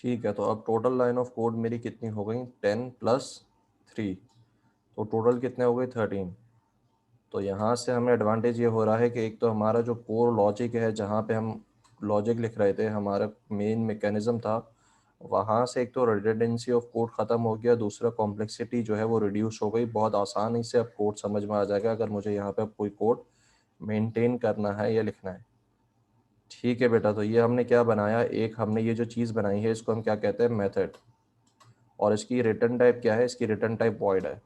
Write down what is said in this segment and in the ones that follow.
ठीक है, तो अब टोटल लाइन ऑफ कोड मेरी कितनी हो गई, 10+3, तो टोटल कितने हो गए, 13। तो यहाँ से हमें एडवांटेज ये हो रहा है कि एक तो हमारा जो कोर लॉजिक है, जहाँ पे हम लॉजिक लिख रहे थे, हमारा मेन मैकेनिज्म था, वहाँ से एक तो रिडंडेंसी ऑफ कोड ख़त्म हो गया, दूसरा कॉम्प्लेक्सिटी जो है वो रिड्यूस हो गई। बहुत आसानी से अब कोड समझ में आ जाएगा अगर मुझे यहाँ पे अब कोई कोड मेंटेन करना है या लिखना है। ठीक है बेटा, तो ये हमने क्या बनाया, एक हमने ये जो चीज़ बनाई है इसको हम क्या कहते हैं, मेथड। और इसकी रिटर्न टाइप क्या है, इसकी रिटर्न टाइप वॉइड है।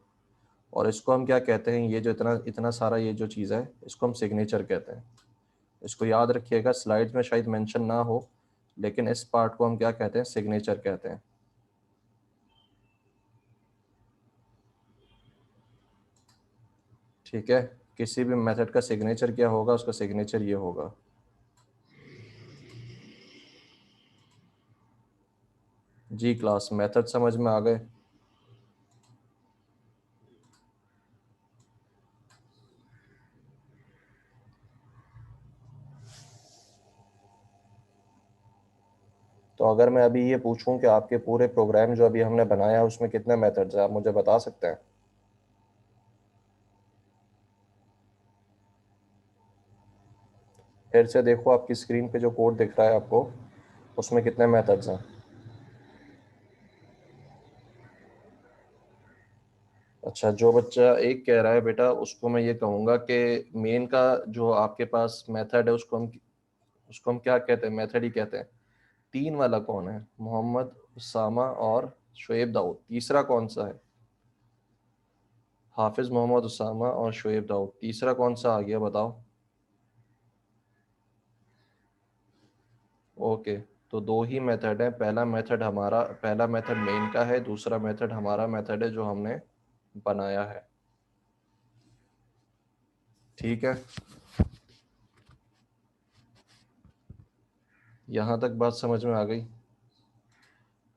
और इसको हम क्या कहते हैं, ये जो इतना इतना सारा ये जो चीज़ है इसको हम सिग्नेचर कहते हैं। इसको याद रखिएगा, स्लाइड्स में शायद मेंशन ना हो, लेकिन इस पार्ट को हम क्या कहते हैं, सिग्नेचर कहते हैं। ठीक है, किसी भी मेथड का सिग्नेचर क्या होगा, उसका सिग्नेचर ये होगा। जी क्लास, मेथड समझ में आ गए। तो अगर मैं अभी ये पूछूं कि आपके पूरे प्रोग्राम जो अभी हमने बनाया है उसमें कितने मेथड्स हैं, आप मुझे बता सकते हैं? फिर से देखो आपकी स्क्रीन पे जो कोड दिख रहा है आपको, उसमें कितने मेथड्स हैं? अच्छा, जो बच्चा एक कह रहा है बेटा, उसको मैं ये कहूँगा कि मेन का जो आपके पास मेथड है उसको हम क्या कहते हैं, मेथड ही कहते हैं। तीन वाला कौन है, मोहम्मद, उसामा और शुएब दाऊद, तीसरा कौन सा है? हाफिज, मोहम्मद, उसामा और शुएब दाऊद, तीसरा कौन सा आ गया बताओ? ओके, तो दो ही मेथड है। पहला मेथड मेन का है, दूसरा मेथड हमारा मेथड है जो हमने बनाया है। ठीक है, यहाँ तक बात समझ में आ गई।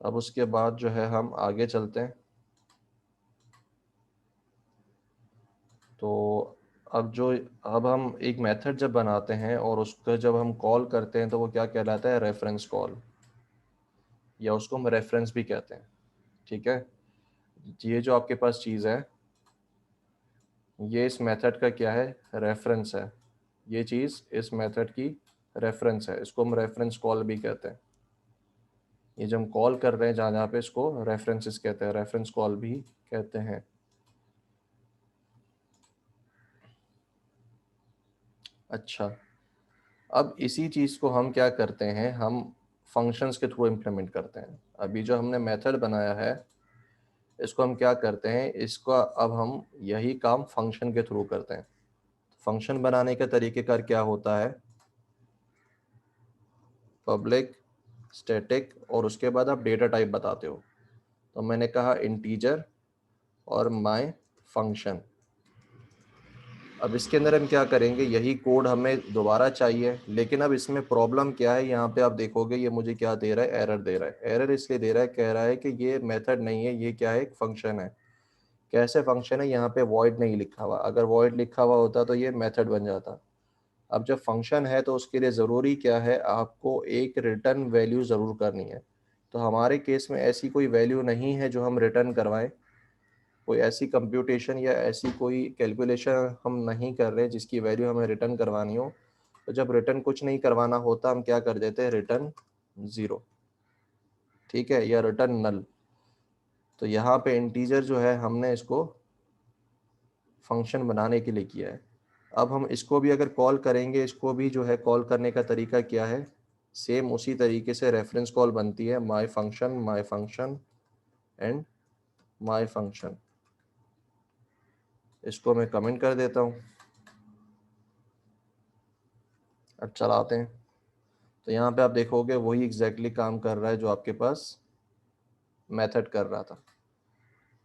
अब उसके बाद जो है हम आगे चलते हैं। तो अब हम एक मेथड जब बनाते हैं और उसको जब हम कॉल करते हैं तो वो क्या कहलाता है, रेफरेंस कॉल, या उसको हम रेफरेंस भी कहते हैं। ठीक है, ये जो आपके पास चीज़ है, ये इस मेथड का क्या है, रेफरेंस है। ये चीज़ इस मेथड की रेफरेंस है, इसको हम रेफरेंस कॉल भी कहते हैं। ये जो हम कॉल कर रहे हैं जहाँ जहाँ पे, इसको रेफरेंसेस कहते हैं, रेफरेंस कॉल भी कहते हैं। अच्छा, अब इसी चीज़ को हम क्या करते हैं, हम फंक्शंस के थ्रू इम्प्लीमेंट करते हैं। अभी जो हमने मेथड बनाया है, इसको हम क्या करते हैं, इसका अब हम यही काम फंक्शन के थ्रू करते हैं। फंक्शन बनाने का तरीक़ेकार क्या होता है, पब्लिक, स्टैटिक, और उसके बाद आप डेटा टाइप बताते हो। तो मैंने कहा इंटीजर और माय फंक्शन। अब इसके अंदर हम क्या करेंगे, यही कोड हमें दोबारा चाहिए, लेकिन अब इसमें प्रॉब्लम क्या है, यहाँ पे आप देखोगे ये मुझे क्या दे रहा है, एरर दे रहा है। एरर इसलिए दे रहा है, कह रहा है कि ये मेथड नहीं है, ये क्या है, एक फंक्शन है। कैसे फंक्शन है, यहाँ पे वॉइड नहीं लिखा हुआ, अगर वॉइड लिखा हुआ होता तो ये मेथड बन जाता। अब जब फंक्शन है तो उसके लिए ज़रूरी क्या है, आपको एक रिटर्न वैल्यू ज़रूर करनी है। तो हमारे केस में ऐसी कोई वैल्यू नहीं है जो हम रिटर्न करवाएं, कोई ऐसी कंप्यूटेशन या ऐसी कोई कैलकुलेशन हम नहीं कर रहे जिसकी वैल्यू हमें रिटर्न करवानी हो। तो जब रिटर्न कुछ नहीं करवाना होता, हम क्या कर देते हैं, रिटर्न ज़ीरो। ठीक है, या रिटर्न नल। तो यहाँ पे इंटीजर जो है हमने इसको फंक्शन बनाने के लिए किया है। अब हम इसको भी अगर कॉल करेंगे, इसको भी जो है कॉल करने का तरीका क्या है, सेम उसी तरीके से रेफरेंस कॉल बनती है, my function and my function. इसको मैं कमेंट कर देता हूँ। अब चलाते हैं, तो यहाँ पे आप देखोगे वही एग्जैक्टली काम कर रहा है जो आपके पास मेथड कर रहा था।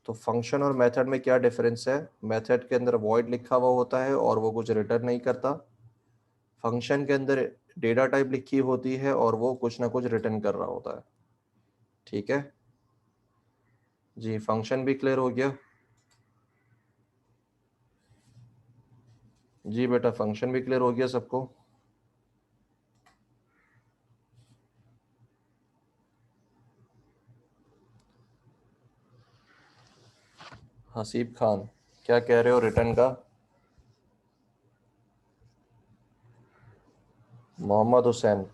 तो फंक्शन और मेथड में क्या डिफरेंस है, मेथड के अंदर वॉइड लिखा हुआ होता है और वो कुछ रिटर्न नहीं करता। फंक्शन के अंदर डेटा टाइप लिखी होती है और वो कुछ ना कुछ रिटर्न कर रहा होता है। ठीक है जी, फंक्शन भी क्लियर हो गया? जी बेटा, फंक्शन भी क्लियर हो गया सबको? हसीब खान, क्या कह रहे हो रिटर्न का? मोहम्मद हुसैन,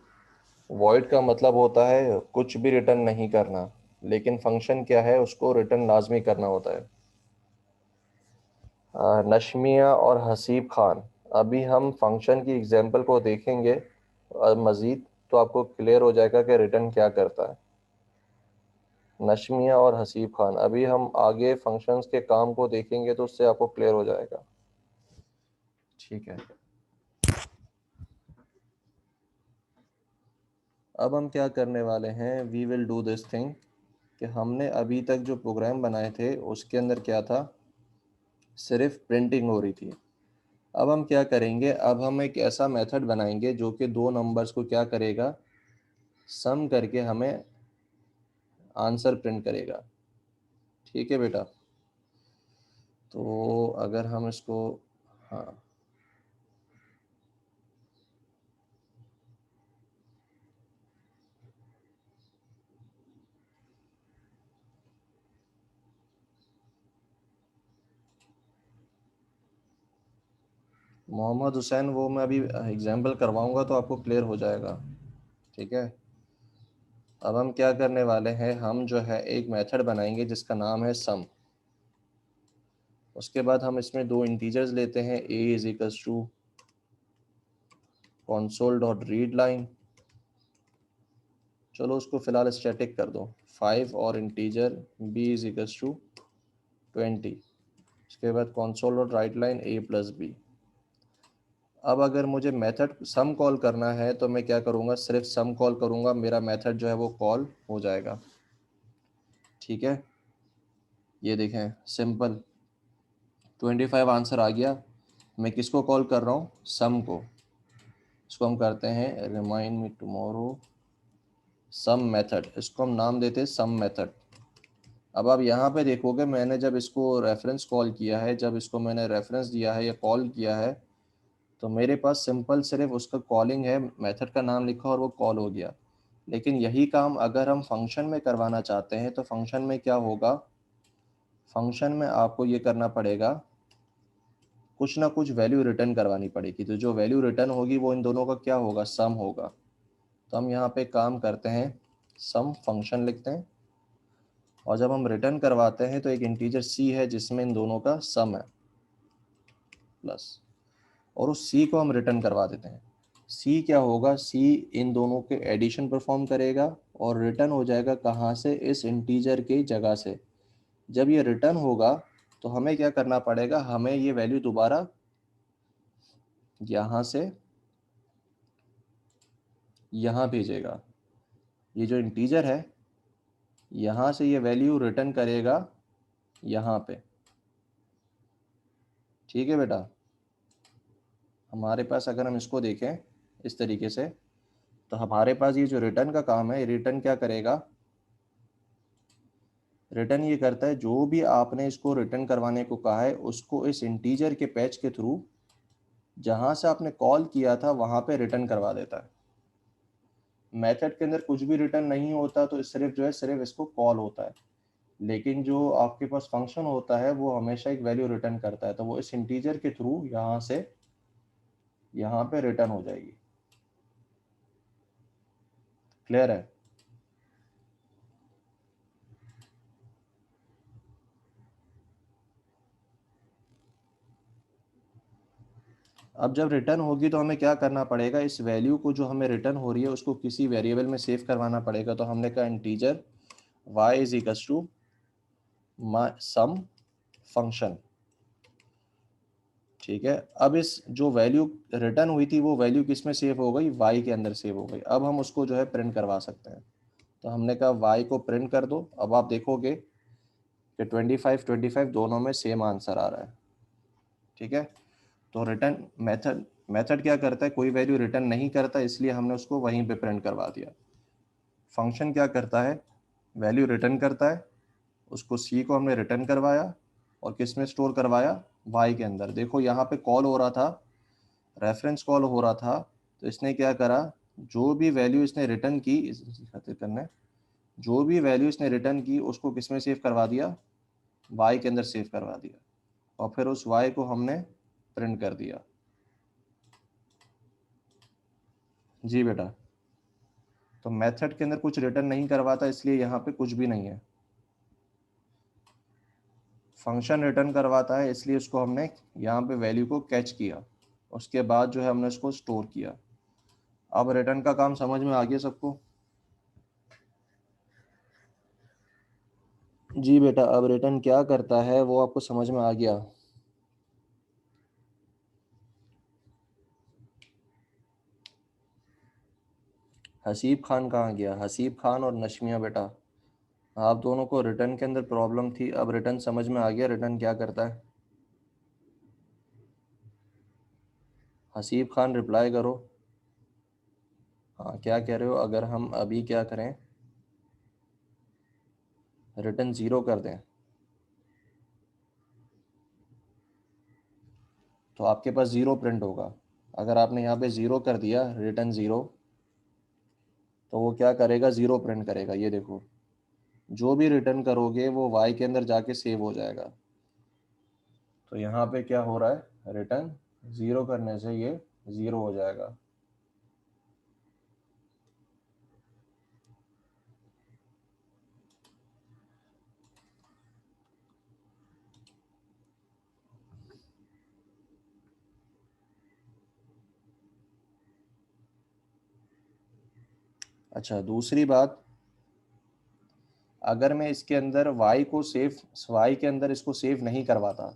वॉइड का मतलब होता है कुछ भी रिटर्न नहीं करना, लेकिन फंक्शन क्या है, उसको रिटर्न लाजमी करना होता है। नशमिया और हसीब खान, अभी हम फंक्शन की एग्जांपल को देखेंगे और मज़ीद, तो आपको क्लियर हो जाएगा कि रिटर्न क्या करता है। नशमिया और हसीब खान, अभी हम आगे फंक्शंस के काम को देखेंगे तो उससे आपको क्लियर हो जाएगा। ठीक है, अब हम क्या करने वाले हैं, we will do this thing, कि हमने अभी तक जो प्रोग्राम बनाए थे उसके अंदर क्या था, सिर्फ प्रिंटिंग हो रही थी। अब हम क्या करेंगे, अब हम एक ऐसा मेथड बनाएंगे जो कि दो नंबर्स को क्या करेगा, सम करके हमें आंसर प्रिंट करेगा। ठीक है बेटा, तो अगर हम इसको, हाँ, मोहम्मद हुसैन, वो मैं अभी एग्जाम्पल करवाऊंगा तो आपको क्लियर हो जाएगा। ठीक है, अब हम क्या करने वाले हैं, हम जो है एक मेथड बनाएंगे जिसका नाम है सम। उसके बाद हम इसमें दो इंटीजर्स लेते हैं, a is equals to console dot read line, चलो उसको फिलहाल स्टैटिक कर दो, 5, और integer b is equals to 20। उसके बाद console dot write line a plus B. अब अगर मुझे मेथड सम कॉल करना है तो मैं क्या करूँगा, सिर्फ सम कॉल करूँगा, मेरा मेथड जो है वो कॉल हो जाएगा। ठीक है, ये देखें, सिंपल 25 आंसर आ गया। मैं किसको कॉल कर रहा हूँ, सम को। इसको हम करते हैं remind me tomorrow some method, इसको हम नाम देते हैं सम मेथड। अब आप यहाँ पे देखोगे, मैंने जब इसको रेफरेंस कॉल किया है, जब इसको मैंने रेफरेंस दिया है या कॉल किया है, तो मेरे पास सिंपल सिर्फ उसका कॉलिंग है, मेथड का नाम लिखा और वो कॉल हो गया। लेकिन यही काम अगर हम फंक्शन में करवाना चाहते हैं तो फंक्शन में क्या होगा, फंक्शन में आपको ये करना पड़ेगा, कुछ ना कुछ वैल्यू रिटर्न करवानी पड़ेगी। तो जो वैल्यू रिटर्न होगी वो इन दोनों का क्या होगा, सम होगा। तो हम यहाँ पे काम करते हैं, सम फंक्शन लिखते हैं, और जब हम रिटर्न करवाते हैं तो एक इंटीजर c है जिसमें इन दोनों का सम है, प्लस, और उस c को हम रिटर्न करवा देते हैं। c क्या होगा, c इन दोनों के एडिशन परफॉर्म करेगा और रिटर्न हो जाएगा कहाँ से, इस इंटीजर की जगह से। जब ये रिटर्न होगा तो हमें क्या करना पड़ेगा, हमें ये वैल्यू दोबारा यहाँ से यहाँ भेजेगा। ये जो इंटीजर है यहाँ से ये वैल्यू रिटर्न करेगा यहाँ पे। ठीक है बेटा, हमारे पास अगर हम इसको देखें इस तरीके से, तो हमारे पास ये जो रिटर्न का काम है, रिटर्न क्या करेगा, रिटर्न ये करता है जो भी आपने इसको रिटर्न करवाने को कहा है उसको इस इंटीजर के पैच के थ्रू जहाँ से आपने कॉल किया था वहाँ पे रिटर्न करवा देता है। मेथड के अंदर कुछ भी रिटर्न नहीं होता, तो सिर्फ जो है सिर्फ इसको कॉल होता है। लेकिन जो आपके पास फंक्शन होता है वो हमेशा एक वैल्यू रिटर्न करता है, तो वो इस इंटीजर के थ्रू यहाँ से यहाँ पे रिटर्न हो जाएगी। क्लियर है? अब जब रिटर्न होगी तो हमें क्या करना पड़ेगा, इस वैल्यू को जो हमें रिटर्न हो रही है उसको किसी वेरिएबल में सेव करवाना पड़ेगा। तो हमने कहा integer y is equals to some function. ठीक है, अब इस जो वैल्यू रिटर्न हुई थी वो वैल्यू किस में सेव हो गई, y के अंदर सेव हो गई। अब हम उसको जो है प्रिंट करवा सकते हैं। तो हमने कहा y को प्रिंट कर दो। अब आप देखोगे कि 25 दोनों में सेम आंसर आ रहा है। ठीक है, तो रिटर्न मेथड मेथड क्या करता है, कोई वैल्यू रिटर्न नहीं करता, इसलिए हमने उसको वहीं पे प्रिंट करवा दिया। फंक्शन क्या करता है, वैल्यू रिटर्न करता है, उसको सी को हमने रिटर्न करवाया और किस में स्टोर करवाया, वाई के अंदर। देखो यहाँ पे कॉल हो रहा था, रेफरेंस कॉल हो रहा था, तो इसने क्या करा, जो भी वैल्यू इसने रिटर्न की, खातिर करना है, जो भी वैल्यू इसने रिटर्न की उसको किस में सेव करवा दिया, वाई के अंदर सेव करवा दिया और फिर उस वाई को हमने प्रिंट कर दिया। जी बेटा, तो मेथड के अंदर कुछ रिटर्न नहीं करवाता, इसलिए यहाँ पे कुछ भी नहीं है। फंक्शन रिटर्न करवाता है, इसलिए उसको हमने यहाँ पे वैल्यू को कैच किया, उसके बाद जो है हमने उसको स्टोर किया। अब रिटर्न का काम समझ में आ गया सबको? जी बेटा, अब रिटर्न क्या करता है वो आपको समझ में आ गया। हसीब खान कहाँ गया? हसीब खान और नशमिया बेटा, आप दोनों को रिटर्न के अंदर प्रॉब्लम थी, अब रिटर्न समझ में आ गया रिटर्न क्या करता है? हसीब खान रिप्लाई करो। हाँ, क्या कह रहे हो? अगर हम अभी क्या करें, रिटर्न ज़ीरो कर दें तो आपके पास ज़ीरो प्रिंट होगा। अगर आपने यहाँ पे ज़ीरो कर दिया, रिटर्न ज़ीरो, तो वो क्या करेगा? ज़ीरो प्रिंट करेगा। ये देखो, जो भी रिटर्न करोगे वो वाई के अंदर जाके सेव हो जाएगा। तो यहाँ पे क्या हो रहा है? रिटर्न ज़ीरो करने से ये ज़ीरो हो जाएगा। अच्छा, दूसरी बात, अगर मैं इसके अंदर y के अंदर इसको सेव नहीं करवाता,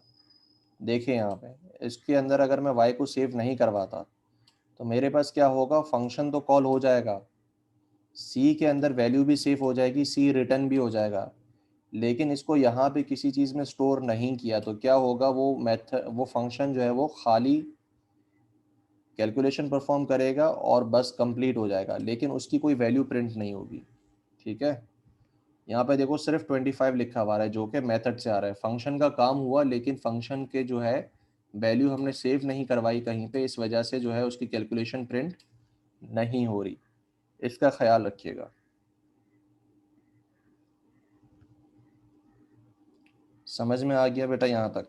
देखिए यहाँ पे इसके अंदर अगर मैं y को सेव नहीं करवाता तो मेरे पास क्या होगा? फंक्शन तो कॉल हो जाएगा, c के अंदर वैल्यू भी सेव हो जाएगी, c रिटर्न भी हो जाएगा, लेकिन इसको यहाँ पे किसी चीज़ में स्टोर नहीं किया तो क्या होगा? वो फंक्शन जो है वो खाली कैलकुलेशन परफॉर्म करेगा और बस कंप्लीट हो जाएगा, लेकिन उसकी कोई वैल्यू प्रिंट नहीं होगी। ठीक है, यहाँ पे देखो सिर्फ 25 लिखा हुआ है जो कि मेथड से आ रहा है। फंक्शन का काम हुआ, लेकिन फंक्शन के जो है वैल्यू हमने सेव नहीं करवाई कहीं पे, इस वजह से जो है उसकी कैलकुलेशन प्रिंट नहीं हो रही। इसका ख्याल रखिएगा। समझ में आ गया बेटा यहाँ तक?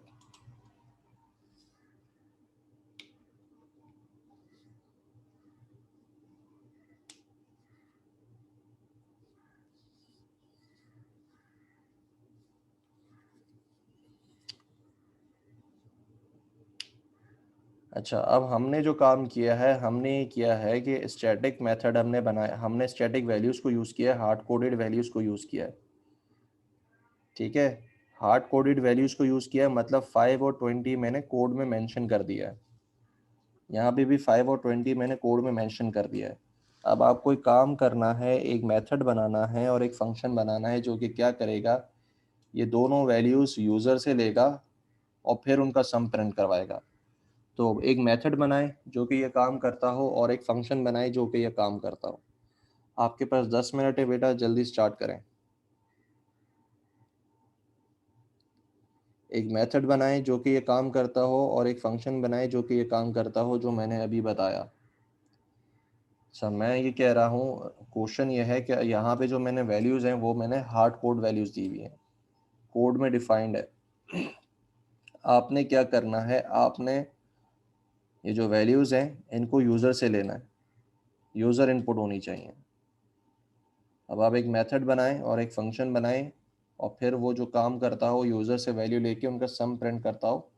अच्छा, अब हमने जो काम किया है, हमने ये किया है कि स्टैटिक मेथड हमने बनाया, हमने स्टैटिक वैल्यूज़ को यूज़ किया है, हार्ड कोडेड वैल्यूज़ को यूज़ किया है। ठीक है, हार्ड कोडेड वैल्यूज़ को यूज़ किया है, मतलब 5 और 20 मैंने कोड में मेंशन कर दिया है। यहाँ पे भी 5 और 20 मैंने कोड में मेंशन कर दिया है। अब आपको एक काम करना है, एक मेथड बनाना है और एक फंक्शन बनाना है जो कि क्या करेगा? ये दोनों वैल्यूज़ यूज़र से लेगा और फिर उनका सम प्रिंट करवाएगा। तो एक मेथड बनाए जो कि ये काम करता हो और एक फंक्शन बनाए जो कि ये काम करता हो। आपके पास 10 मिनट है बेटा, जल्दी स्टार्ट करें। एक मेथड बनाए जो कि ये काम करता हो और एक फंक्शन बनाए जो कि ये काम करता हो, जो मैंने अभी बताया। अच्छा, मैं ये कह रहा हूँ, क्वेश्चन ये है कि यहाँ पे जो मैंने वैल्यूज़ हैं वो मैंने हार्ड कोड वैल्यूज़ दी हुई हैं, कोड में डिफाइंड है। आपने क्या करना है? आपने ये जो वैल्यूज़ हैं इनको यूज़र से लेना है, यूज़र इनपुट होनी चाहिए। अब आप एक मेथड बनाएं और एक फंक्शन बनाएं और फिर वो जो काम करता हो, यूज़र से वैल्यू लेके उनका सम प्रिंट करता हो,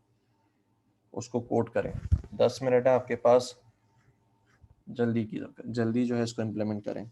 उसको कोड करें। 10 मिनट है आपके पास, जल्दी जो है इसको इम्प्लीमेंट करें।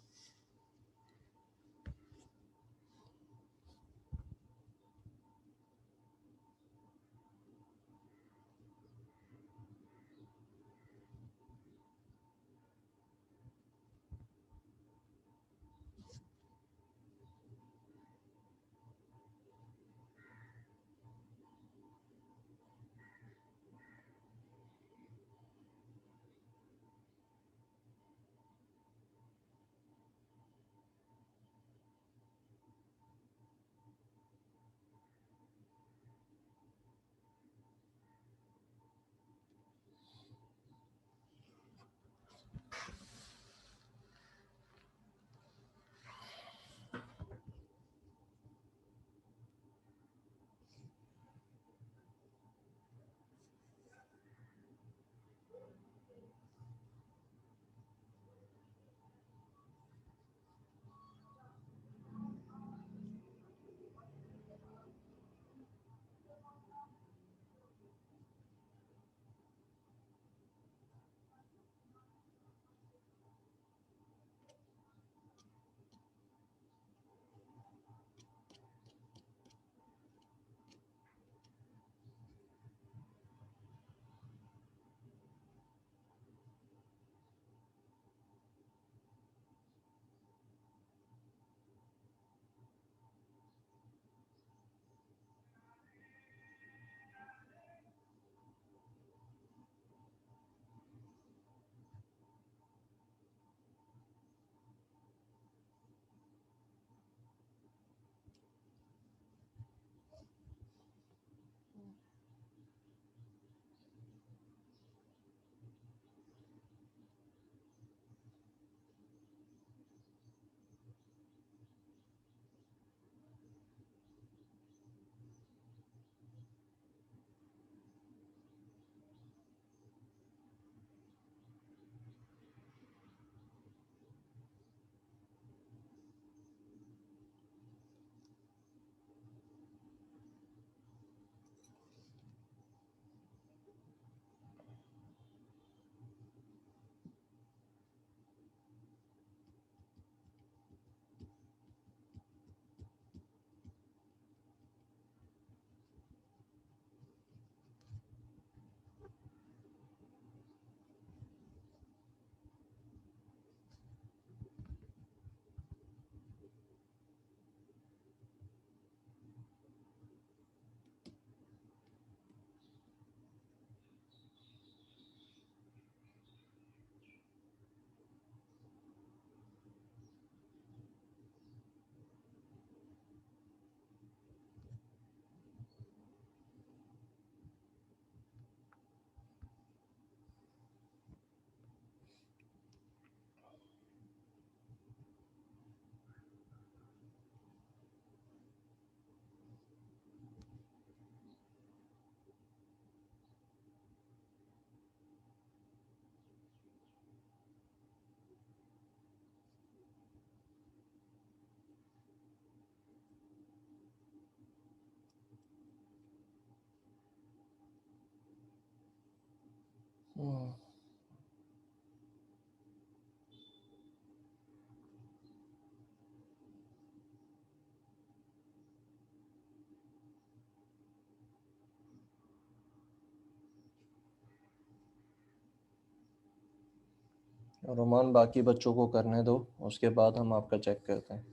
रोमान बाकी बच्चों को करने दो, उसके बाद हम आपका चेक करते हैं।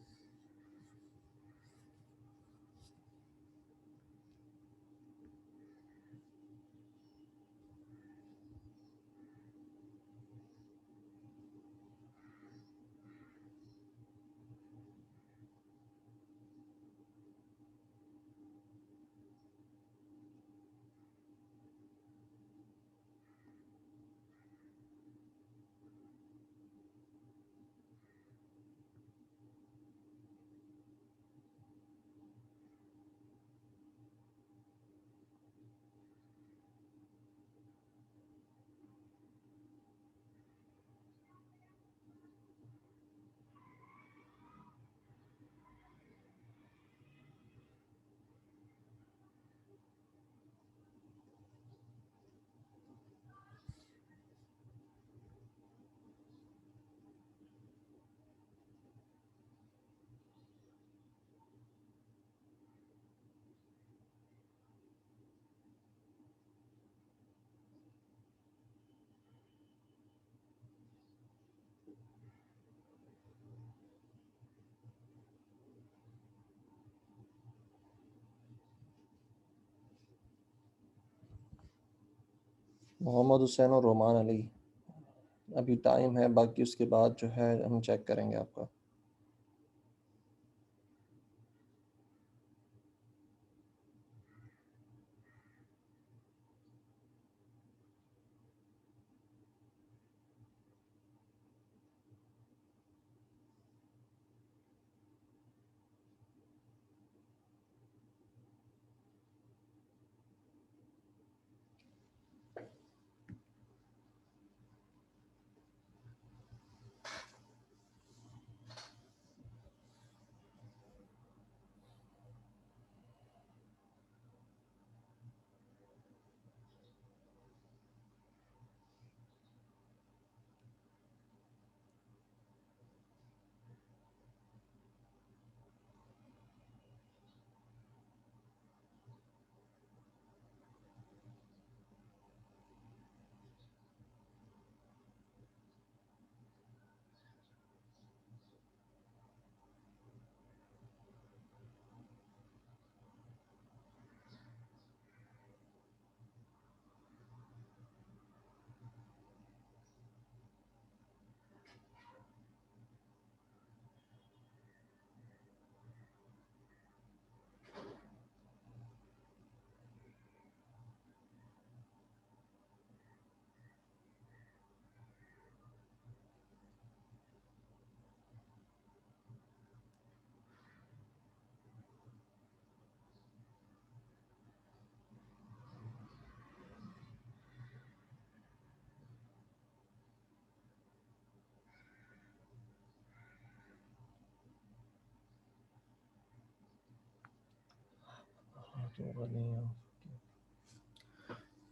मोहम्मद हुसैन और रोमान अली, अभी टाइम है, बाकी उसके बाद जो है हम चेक करेंगे आपका।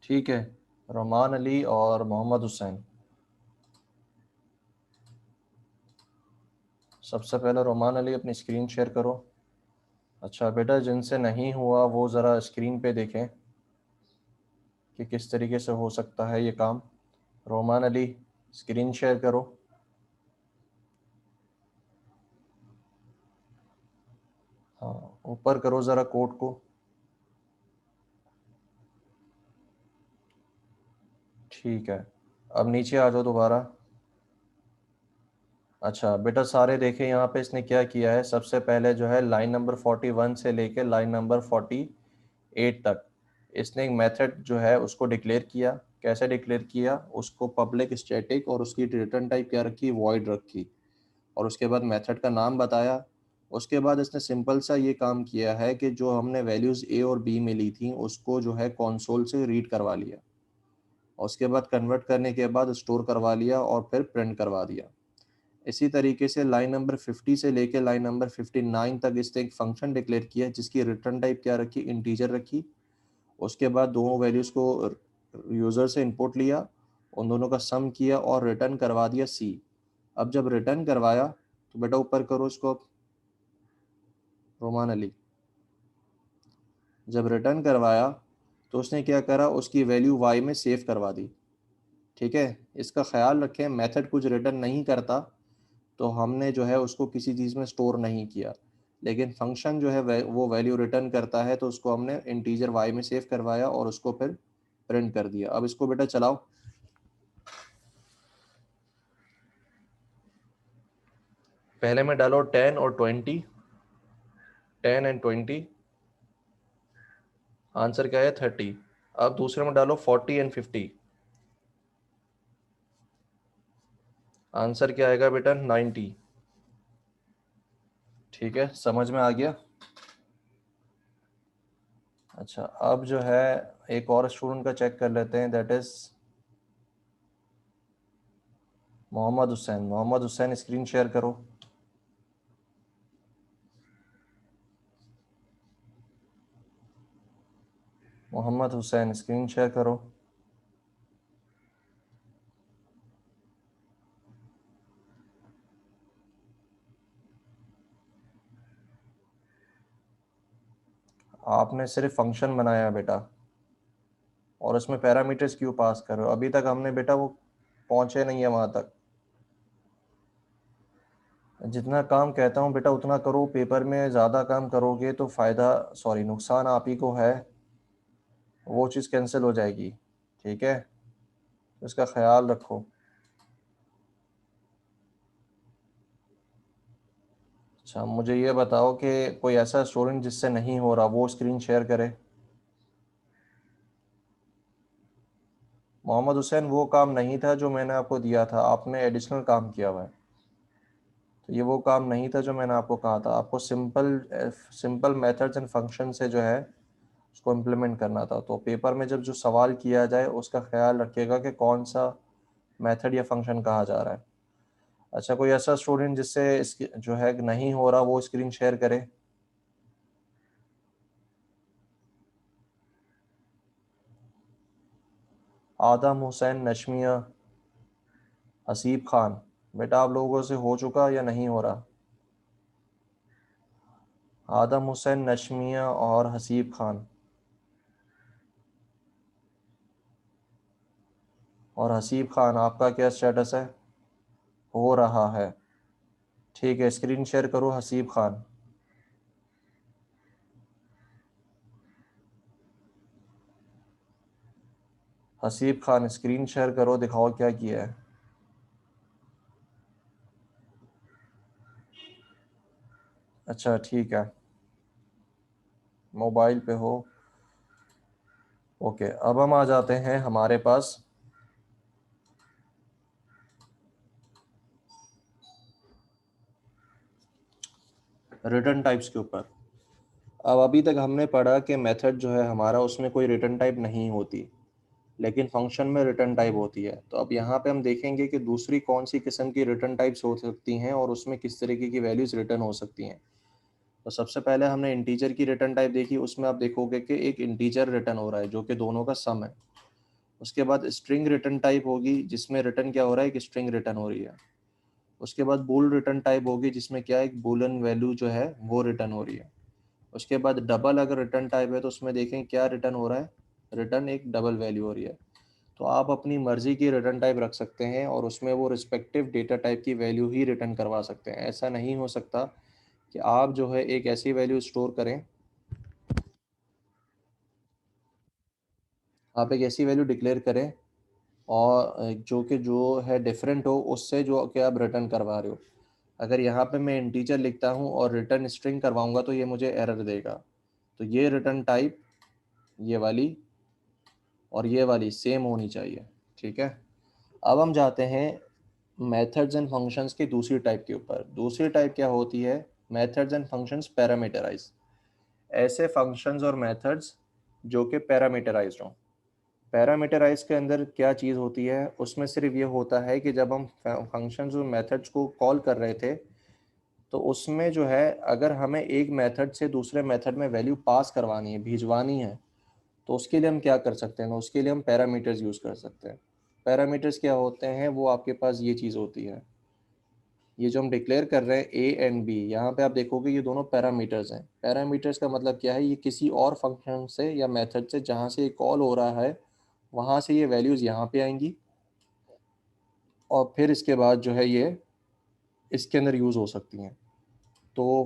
ठीक है, रोमान अली और मोहम्मद हुसैन। सबसे पहले रोमान अली अपनी स्क्रीन शेयर करो। अच्छा बेटा, जिनसे नहीं हुआ वो ज़रा स्क्रीन पे देखें कि किस तरीके से हो सकता है ये काम। रोमान अली, स्क्रीन शेयर करो। हाँ, ऊपर करो ज़रा कोड को। ठीक है, अब नीचे आ जाओ दोबारा। अच्छा बेटा, सारे देखें यहाँ पे इसने क्या किया है। सबसे पहले जो है लाइन नंबर 41 से लेके लाइन नंबर 48 तक इसने एक मेथड जो है उसको डिक्लेयर किया। कैसे डिक्लेयर किया? उसको पब्लिक स्टैटिक और उसकी रिटर्न टाइप क्या रखी? वॉइड रखी। और उसके बाद मेथड का नाम बताया। उसके बाद इसने सिंपल सा ये काम किया है कि जो हमने वैल्यूज़ ए और बी में ली थी उसको जो है कंसोल से रीड करवा लिया, और उसके बाद कन्वर्ट करने के बाद स्टोर करवा लिया और फिर प्रिंट करवा दिया। इसी तरीके से लाइन नंबर 50 से लेके लाइन नंबर 59 तक इसने एक फंक्शन डिक्लेयर किया जिसकी रिटर्न टाइप क्या रखी? इंटीजर रखी। उसके बाद दोनों वैल्यूज़ को यूज़र से इनपुट लिया उन दोनों का सम किया और रिटर्न करवा दिया सी। अब जब रिटर्न करवाया तो बेटा ऊपर करो इसको, रोमान अली, जब रिटर्न करवाया तो उसने क्या करा, उसकी वैल्यू वाई में सेव करवा दी। ठीक है, इसका ख्याल रखें मेथड कुछ रिटर्न नहीं करता तो हमने जो है उसको किसी चीज़ में स्टोर नहीं किया, लेकिन फंक्शन जो है वो वैल्यू रिटर्न करता है तो उसको हमने इंटीजर वाई में सेव करवाया और उसको फिर प्रिंट कर दिया। अब इसको बेटा चलाओ। पहले में डालो 10 और 20, 10 एंड 20, आंसर क्या है 30। अब दूसरे में डालो 40 एंड 50, आंसर क्या आएगा बेटा 90। ठीक है, समझ में आ गया। अच्छा, अब जो है एक और स्टूडेंट का चेक कर लेते हैं, that is Mohammad Hussain. Mohammad Hussain screen share करो। मोहम्मद हुसैन स्क्रीन शेयर करो। आपने सिर्फ फंक्शन बनाया बेटा, और उसमें पैरामीटर्स क्यों पास कर रहे हो? अभी तक हमने बेटा वो पहुंचे नहीं है वहां तक। जितना काम कहता हूँ बेटा उतना करो, पेपर में ज़्यादा काम करोगे तो फ़ायदा, सॉरी नुकसान आप ही को है, वो चीज़ कैंसिल हो जाएगी। ठीक है, तो इसका ख्याल रखो। अच्छा, मुझे ये बताओ कि कोई ऐसा स्टूडेंट जिससे नहीं हो रहा वो स्क्रीन शेयर करे। मोहम्मद हुसैन, वो काम नहीं था जो मैंने आपको दिया था, आपने एडिशनल काम किया हुआ है। तो ये वो काम नहीं था जो मैंने आपको कहा था, आपको simple simple methods and function से जो है उसको इम्प्लीमेंट करना था। तो पेपर में जब जो सवाल किया जाए उसका ख्याल रखिएगा कि कौन सा मेथड या फंक्शन कहा जा रहा है। अच्छा, कोई ऐसा स्टूडेंट जिससे इसकी जो है नहीं हो रहा वो स्क्रीन शेयर करे। आदम हुसैन, नशमिया, हसीब खान, बेटा आप लोगों से हो चुका या नहीं हो रहा? आदम हुसैन, नशमिया और हसीब खान, और हसीब खान आपका क्या स्टेटस है? हो रहा है। ठीक है, स्क्रीन शेयर करो हसीब खान। हसीब खान स्क्रीन शेयर करो, दिखाओ क्या किया है। अच्छा ठीक है, मोबाइल पे हो। ओके, अब हम आ जाते हैं हमारे पास रिटर्न टाइप्स के ऊपर। अब अभी तक हमने पढ़ा कि मेथड जो है हमारा उसमें कोई रिटर्न टाइप नहीं होती, लेकिन फंक्शन में रिटर्न टाइप होती है। तो अब यहाँ पे हम देखेंगे कि दूसरी कौन सी किस्म की रिटर्न टाइप्स हो सकती हैं और उसमें किस तरीके की वैल्यूज रिटर्न हो सकती हैं। तो सबसे पहले हमने इंटीजर की रिटर्न टाइप देखी, उसमें आप देखोगे कि एक इंटीजर रिटर्न हो रहा है जो कि दोनों का सम है। उसके बाद स्ट्रिंग रिटर्न टाइप होगी जिसमें रिटर्न क्या हो रहा है, एक स्ट्रिंग रिटर्न हो रही है। उसके बाद बूल रिटर्न टाइप होगी जिसमें क्या है, एक बूलन वैल्यू जो है वो रिटर्न हो रही है। उसके बाद डबल अगर रिटर्न टाइप है तो उसमें देखें क्या रिटर्न हो रहा है, रिटर्न एक डबल वैल्यू हो रही है। तो आप अपनी मर्जी की रिटर्न टाइप रख सकते हैं और उसमें वो रिस्पेक्टिव डेटा टाइप की वैल्यू ही रिटर्न करवा सकते हैं। ऐसा नहीं हो सकता कि आप जो है एक ऐसी वैल्यू स्टोर करें, आप एक ऐसी वैल्यू डिक्लेयर करें और जो है डिफरेंट हो उससे जो कि आप रिटर्न करवा रहे हो। अगर यहाँ पे मैं इंटीजर लिखता हूँ और रिटर्न स्ट्रिंग करवाऊँगा तो ये मुझे एरर देगा। तो ये रिटर्न टाइप, ये वाली और ये वाली सेम होनी चाहिए। ठीक है, अब हम जाते हैं मेथड्स एंड फंक्शंस की दूसरी टाइप के ऊपर। दूसरी टाइप क्या होती है, मेथड्स एंड फंक्शंस पैरामीटराइज। ऐसे फंक्शंस और मेथड्स जो कि पैरामीटराइज्ड हों। पैरामीटराइज के अंदर क्या चीज़ होती है, उसमें सिर्फ ये होता है कि जब हम फंक्शंस और मेथड्स को कॉल कर रहे थे तो उसमें जो है अगर हमें एक मेथड से दूसरे मेथड में वैल्यू पास करवानी है, भिजवानी है, तो उसके लिए हम क्या कर सकते हैं, उसके लिए हम पैरामीटर्स यूज़ कर सकते हैं। पैरामीटर्स क्या होते हैं, वो आपके पास ये चीज़ होती है, ये जो हम डिक्लेयर कर रहे हैं ए एंड बी, यहाँ पे आप देखोगे ये दोनों पैरामीटर्स हैं। पैरामीटर्स का मतलब क्या है, ये किसी और फंक्शन से या मेथड से जहाँ से ये कॉल हो रहा है वहाँ से ये वैल्यूज़ यहाँ पे आएंगी और फिर इसके बाद जो है ये इसके अंदर यूज़ हो सकती हैं। तो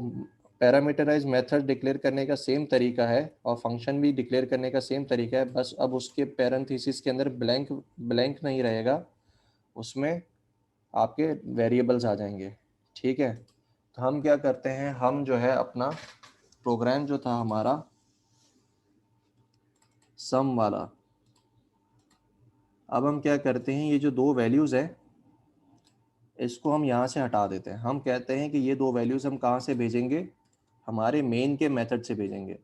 पैरामीटराइज मेथड डिक्लेयर करने का सेम तरीका है और फंक्शन भी डिक्लेयर करने का सेम तरीका है, बस अब उसके पैरेंथेसिस के अंदर ब्लैंक ब्लैंक नहीं रहेगा, उसमें आपके वेरिएबल्स आ जाएंगे। ठीक है, तो हम क्या करते हैं, हम जो है अपना प्रोग्राम जो था हमारा सम वाला, अब हम क्या करते हैं, ये जो दो वैल्यूज़ है इसको हम यहाँ से हटा देते हैं। हम कहते हैं कि ये दो वैल्यूज़ हम कहाँ से भेजेंगे, हमारे मेन के मेथड से भेजेंगे।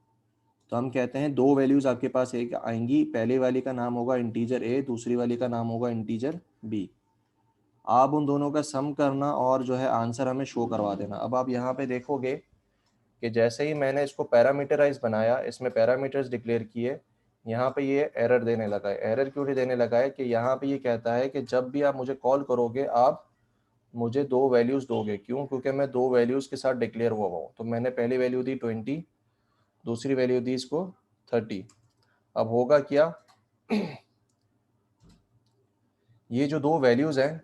तो हम कहते हैं दो वैल्यूज़ आपके पास एक आएंगी, पहले वाली का नाम होगा इंटीजर ए, दूसरी वाली का नाम होगा इंटीजर बी। आप उन दोनों का सम करना और जो है आंसर हमें शो करवा देना। अब आप यहाँ पे देखोगे कि जैसे ही मैंने इसको पैरामीटराइज बनाया, इसमें पैरामीटर्स डिक्लेयर किए, यहाँ पे ये एरर देने लगा है। एरर क्यों नहीं देने लगा है कि यहाँ पे ये कहता है कि जब भी आप मुझे कॉल करोगे आप मुझे दो वैल्यूज़ दोगे। क्यों? क्योंकि मैं दो वैल्यूज़ के साथ डिक्लेयर हुआ हूँ। तो मैंने पहली वैल्यू दी 20, दूसरी वैल्यू दी इसको 30। अब होगा क्या, ये जो दो वैल्यूज़ हैं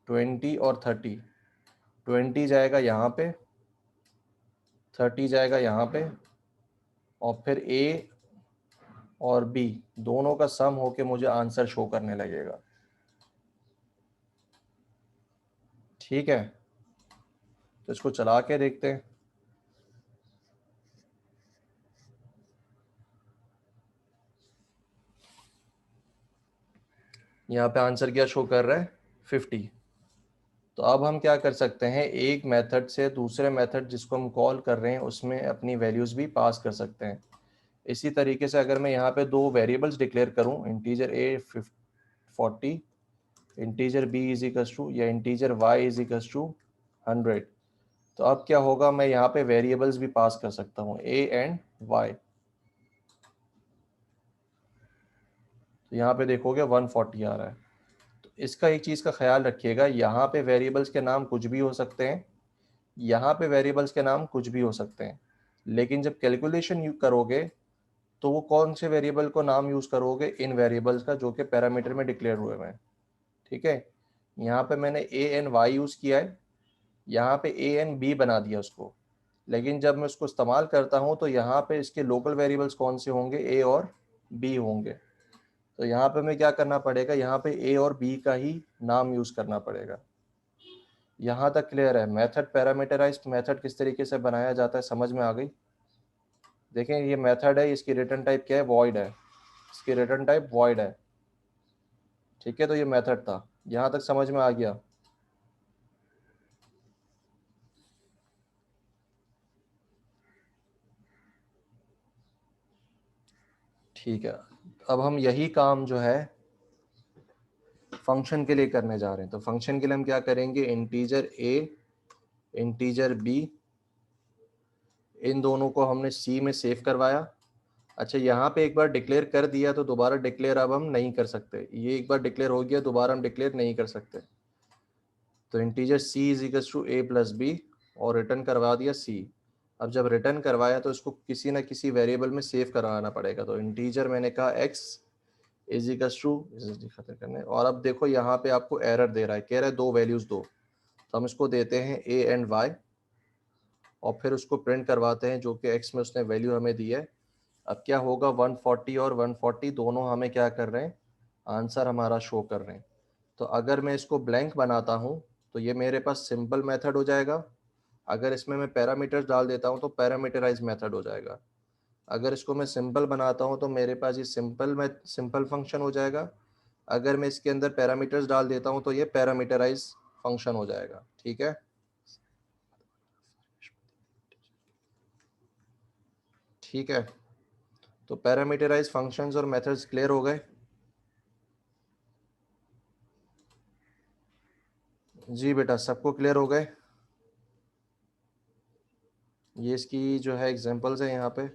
20 और 30, 20 जाएगा यहाँ पे, 30 जाएगा यहाँ पे, और फिर ए और बी दोनों का सम होके मुझे आंसर शो करने लगेगा। ठीक है, तो इसको चला के देखते हैं। यहाँ पे आंसर क्या शो कर रहा है, 50। तो अब हम क्या कर सकते हैं, एक मेथड से दूसरे मेथड जिसको हम कॉल कर रहे हैं उसमें अपनी वैल्यूज़ भी पास कर सकते हैं। इसी तरीके से अगर मैं यहाँ पे दो वेरिएबल्स डिक्लेयर करूँ, integer A 40, integer B is equals to, या integer Y is equals to 100, तो अब क्या होगा, मैं यहाँ पे वेरिएबल्स भी पास कर सकता हूँ ए एंड वाई। तो यहाँ पे देखोगे 140 आ रहा है। तो इसका एक चीज़ का ख्याल रखिएगा, यहाँ पे वेरिएबल्स के नाम कुछ भी हो सकते हैं, यहाँ पे वेरिएबल्स के नाम कुछ भी हो सकते हैं, लेकिन जब कैलकुलेशन यू करोगे तो वो कौन से वेरिएबल को नाम यूज़ करोगे, इन वेरिएबल्स का जो कि पैरामीटर में डिक्लेयर हुए हैं। ठीक है, यहाँ पे मैंने ए एन वाई यूज़ किया है, यहाँ पे ए एन बी बना दिया उसको, लेकिन जब मैं उसको इस्तेमाल करता हूँ तो यहाँ पे इसके लोकल वेरिएबल्स कौन से होंगे, ए और बी होंगे। तो यहाँ पे मैं क्या करना पड़ेगा, यहाँ पे ए और बी का ही नाम यूज़ करना पड़ेगा। यहाँ तक क्लियर है? मेथड पैरामीटराइज्ड मेथड किस तरीके से बनाया जाता है समझ में आ गई? देखें ये मेथड है, इसकी रिटर्न टाइप क्या है, वॉइड है, इसकी रिटर्न टाइप वॉइड है। ठीक है, तो ये मेथड था, यहाँ तक समझ में आ गया? ठीक है, अब हम यही काम जो है फंक्शन के लिए करने जा रहे हैं। तो फंक्शन के लिए हम क्या करेंगे, इंटीजर ए इंटीजर बी, इन दोनों को हमने सी में सेव करवाया। अच्छा, यहाँ पे एक बार डिक्लेयर कर दिया तो दोबारा डिक्लेयर अब हम नहीं कर सकते, ये एक बार डिक्लेयर हो गया दोबारा हम डिक्लेयर नहीं कर सकते। तो integer C is equals to A plus B, और रिटर्न करवा दिया सी। अब जब रिटर्न करवाया तो इसको किसी ना किसी वेरिएबल में सेव करवाना पड़ेगा। तो इंटीजर मैंने कहा एक्स इज इक्वल्स टू खत्म करने, और अब देखो यहाँ पे आपको एरर दे रहा है, कह रहा है दो वैल्यूज दो, तो हम इसको देते हैं ए एंड वाई, और फिर उसको प्रिंट करवाते हैं जो कि एक्स में उसने वैल्यू हमें दी है। अब क्या होगा, 140 और 140 दोनों हमें क्या कर रहे हैं, आंसर हमारा शो कर रहे हैं। तो अगर मैं इसको ब्लैंक बनाता हूँ तो ये मेरे पास सिंपल मेथड हो जाएगा। अगर इसमें मैं पैरामीटर्स डाल देता हूँ तो पैरामीटराइज मेथड हो जाएगा। अगर इसको मैं सिंपल बनाता हूँ तो मेरे पास ये सिंपल फंक्शन हो जाएगा। अगर मैं इसके अंदर पैरामीटर्स डाल देता हूँ तो ये पैरामीटराइज फंक्शन हो जाएगा। ठीक है, ठीक है, तो पैरामीटराइज फंक्शंस और मेथड्स क्लियर हो गए? जी बेटा, सबको क्लियर हो गए? ये इसकी जो है एग्जांपल्स है यहाँ पे।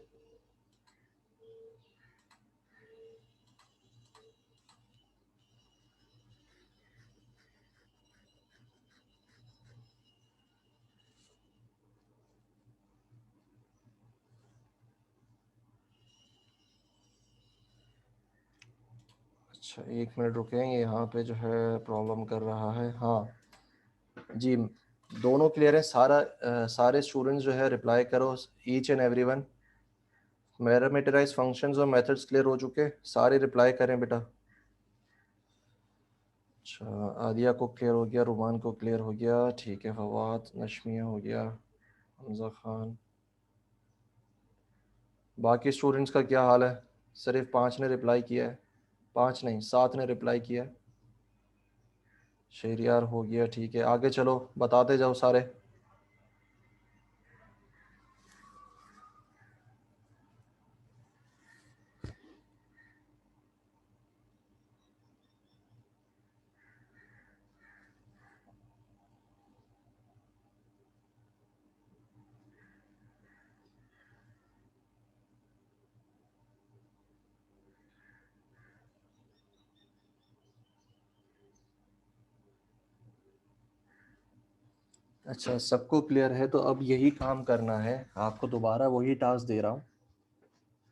अच्छा 1 मिनट रुकेंगे, यहाँ पे जो है प्रॉब्लम कर रहा है। हाँ जी, दोनों क्लियर है। सारे स्टूडेंट्स जो है रिप्लाई करो, each and everyone. Parameterise functions और मेथड्स क्लियर हो चुके, सारे रिप्लाई करें बेटा। अच्छा आदिया को क्लियर हो गया, रुमान को क्लियर हो गया, ठीक है। फवाद, नशमिया हो गया, हमजा खान। बाकी स्टूडेंट्स का क्या हाल है? सिर्फ 5 ने रिप्लाई किया है, 5 नहीं 7 ने रिप्लाई किया है। शेरियार हो गया, ठीक है। आगे चलो, बताते जाओ सारे। अच्छा सबको क्लियर है, तो अब यही काम करना है आपको। दोबारा वही टास्क दे रहा हूँ।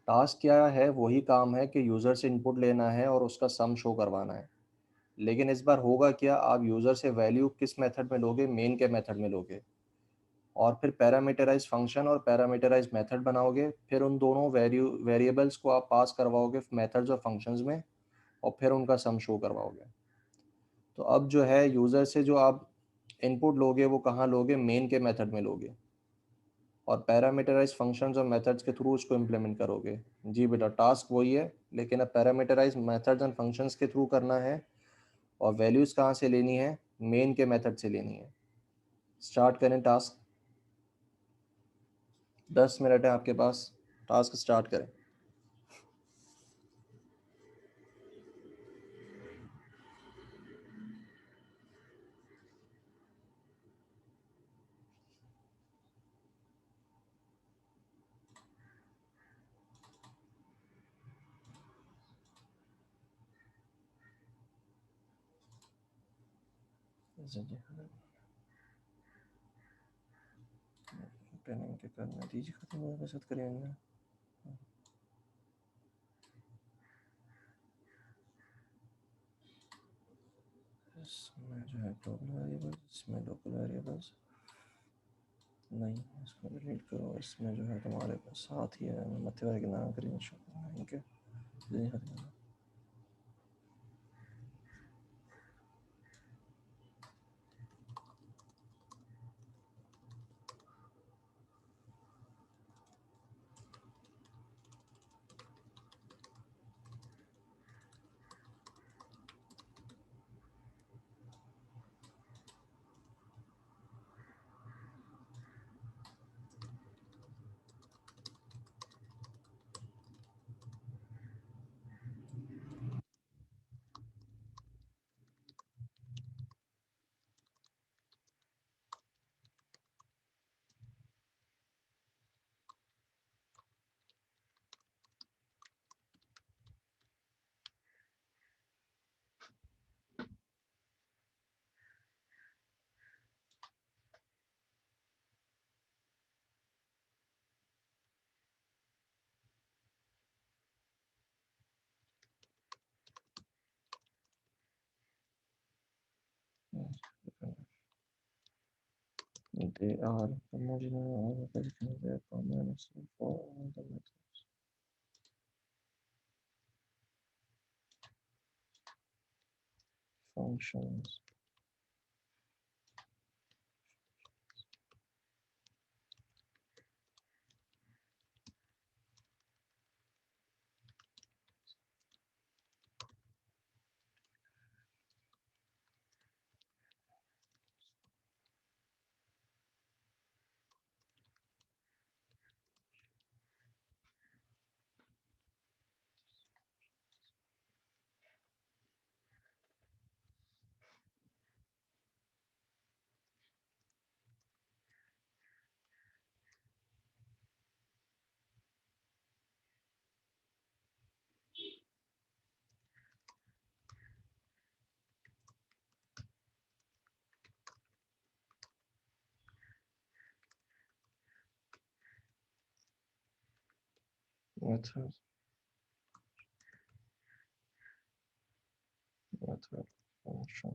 टास्क क्या है? वही काम है कि यूज़र से इनपुट लेना है और उसका सम शो करवाना है। लेकिन इस बार होगा क्या, आप यूज़र से वैल्यू किस मेथड में लोगे? मेन के मेथड में लोगे, और फिर पैरामीटराइज फंक्शन और पैरामीटराइज मेथड बनाओगे। फिर उन दोनों वेरिएबल्स को आप पास करवाओगे मेथड्स और फंक्शंस में, और फिर उनका सम शो करवाओगे। तो अब जो है यूज़र से जो आप इनपुट लोगे वो कहाँ लोगे? मेन के मेथड में लोगे, और पैरामीटराइज फंक्शंस और मेथड्स के थ्रू उसको इम्प्लीमेंट करोगे। जी बेटा, टास्क वही है, लेकिन अब पैरामीटराइज मेथड्स एंड फंक्शंस के थ्रू करना है। और वैल्यूज़ कहाँ से लेनी है? मेन के मेथड से लेनी है। स्टार्ट करें टास्क। 10 मिनट है आपके पास, टास्क स्टार्ट करें। पेनिंग के करना दीजिए, खत्म हो गया, करेंगे। इसमें जो है ग्लोबल वेरिएबल्स, इसमें लोकल वेरिएबल्स नहीं, इसको डिलीट करो। इसमें जो है तुम्हारे पास साथ ही है, मध्य वर्ग ना करें, ठीक है। They are homogeneous organizations that common for all the methods. Functions. Methods. method function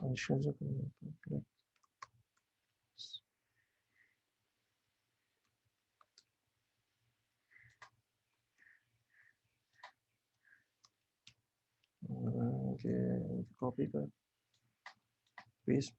function कि कॉपी कर पेस्ट